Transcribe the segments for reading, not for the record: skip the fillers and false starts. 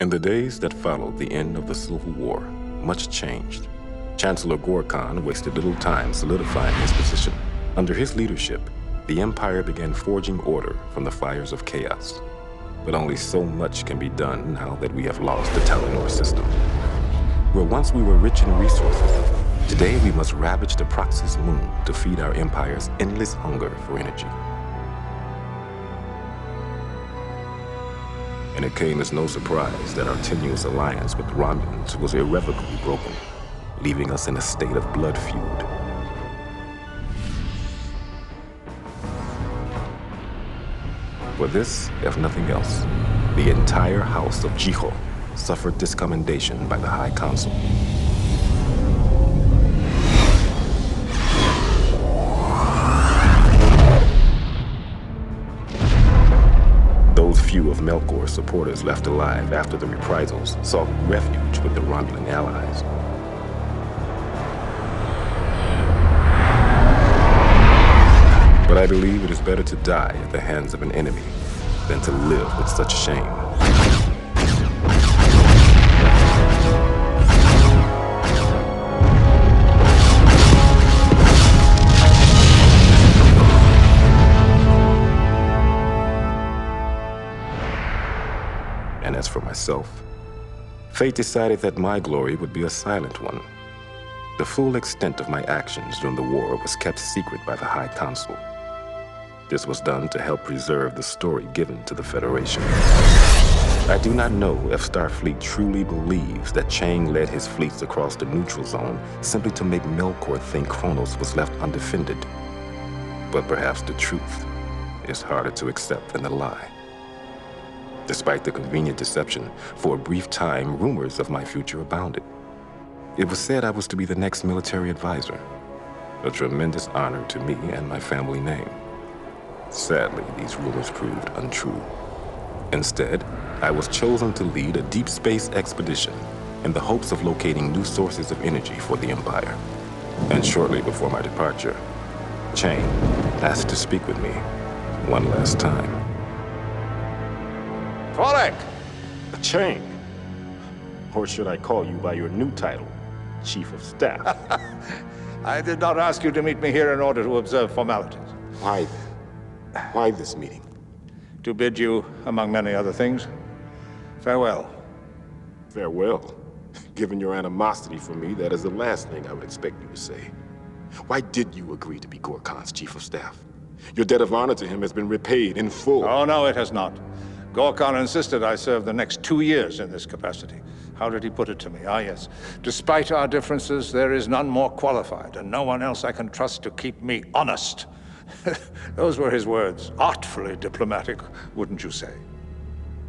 In the days that followed the end of the Civil War, much changed. Chancellor Gorkon wasted little time solidifying his position. Under his leadership, the Empire began forging order from the fires of chaos. But only so much can be done now that we have lost the Talinor system. Where once we were rich in resources, today we must ravage the Proxys moon to feed our Empire's endless hunger for energy. And it came as no surprise that our tenuous alliance with the Romulans was irrevocably broken, leaving us in a state of blood feud. For this, if nothing else, the entire house of Jiho suffered discommendation by the High Council. Those few of Melkor's supporters left alive after the reprisals sought refuge with the Romulan allies. But I believe it is better to die at the hands of an enemy than to live with such shame. And as for myself, fate decided that my glory would be a silent one. The full extent of my actions during the war was kept secret by the High Council. This was done to help preserve the story given to the Federation. I do not know if Starfleet truly believes that Chang led his fleets across the neutral zone simply to make Melkor think Kronos was left undefended. But perhaps the truth is harder to accept than the lie. Despite the convenient deception, for a brief time, rumors of my future abounded. It was said I was to be the next military advisor, a tremendous honor to me and my family name. Sadly, these rumors proved untrue. Instead, I was chosen to lead a deep space expedition in the hopes of locating new sources of energy for the Empire. And shortly before my departure, Chang asked to speak with me one last time. Tolek! Chang, or should I call you by your new title, Chief of Staff? I did not ask you to meet me here in order to observe formalities. Why then? Why this meeting? To bid you, among many other things, farewell. Farewell? Given your animosity for me, that is the last thing I would expect you to say. Why did you agree to be Gorkon's Chief of Staff? Your debt of honor to him has been repaid in full. Oh, no, it has not. Gorkon insisted I serve the next 2 years in this capacity. How did he put it to me? Ah, yes. Despite our differences, there is none more qualified, and no one else I can trust to keep me honest. Those were his words. Artfully diplomatic, wouldn't you say?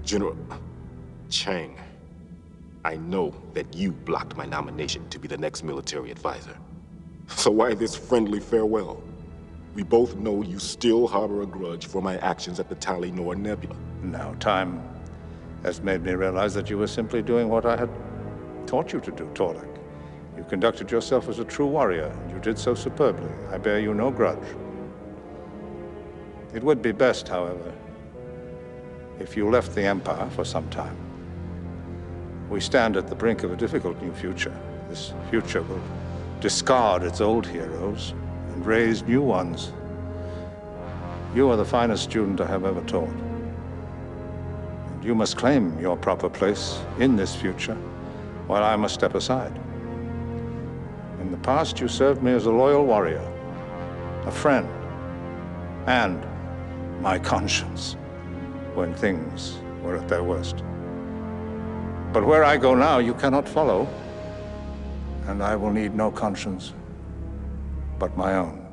General Chang, I know that you blocked my nomination to be the next military advisor. So why this friendly farewell? We both know you still harbor a grudge for my actions at the Talinor Nebula. Now, time has made me realize that you were simply doing what I had taught you to do, Torlak. You conducted yourself as a true warrior, and you did so superbly. I bear you no grudge. It would be best, however, if you left the Empire for some time. We stand at the brink of a difficult new future. This future will discard its old heroes and raise new ones. You are the finest student I have ever taught. And you must claim your proper place in this future, while I must step aside. In the past, you served me as a loyal warrior, a friend, and my conscience when things were at their worst. But where I go now, you cannot follow, and I will need no conscience but my own.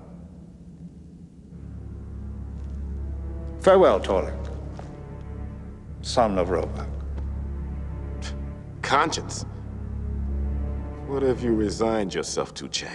Farewell, Torlak, son of Robak. Conscience? What have you resigned yourself to, Chang?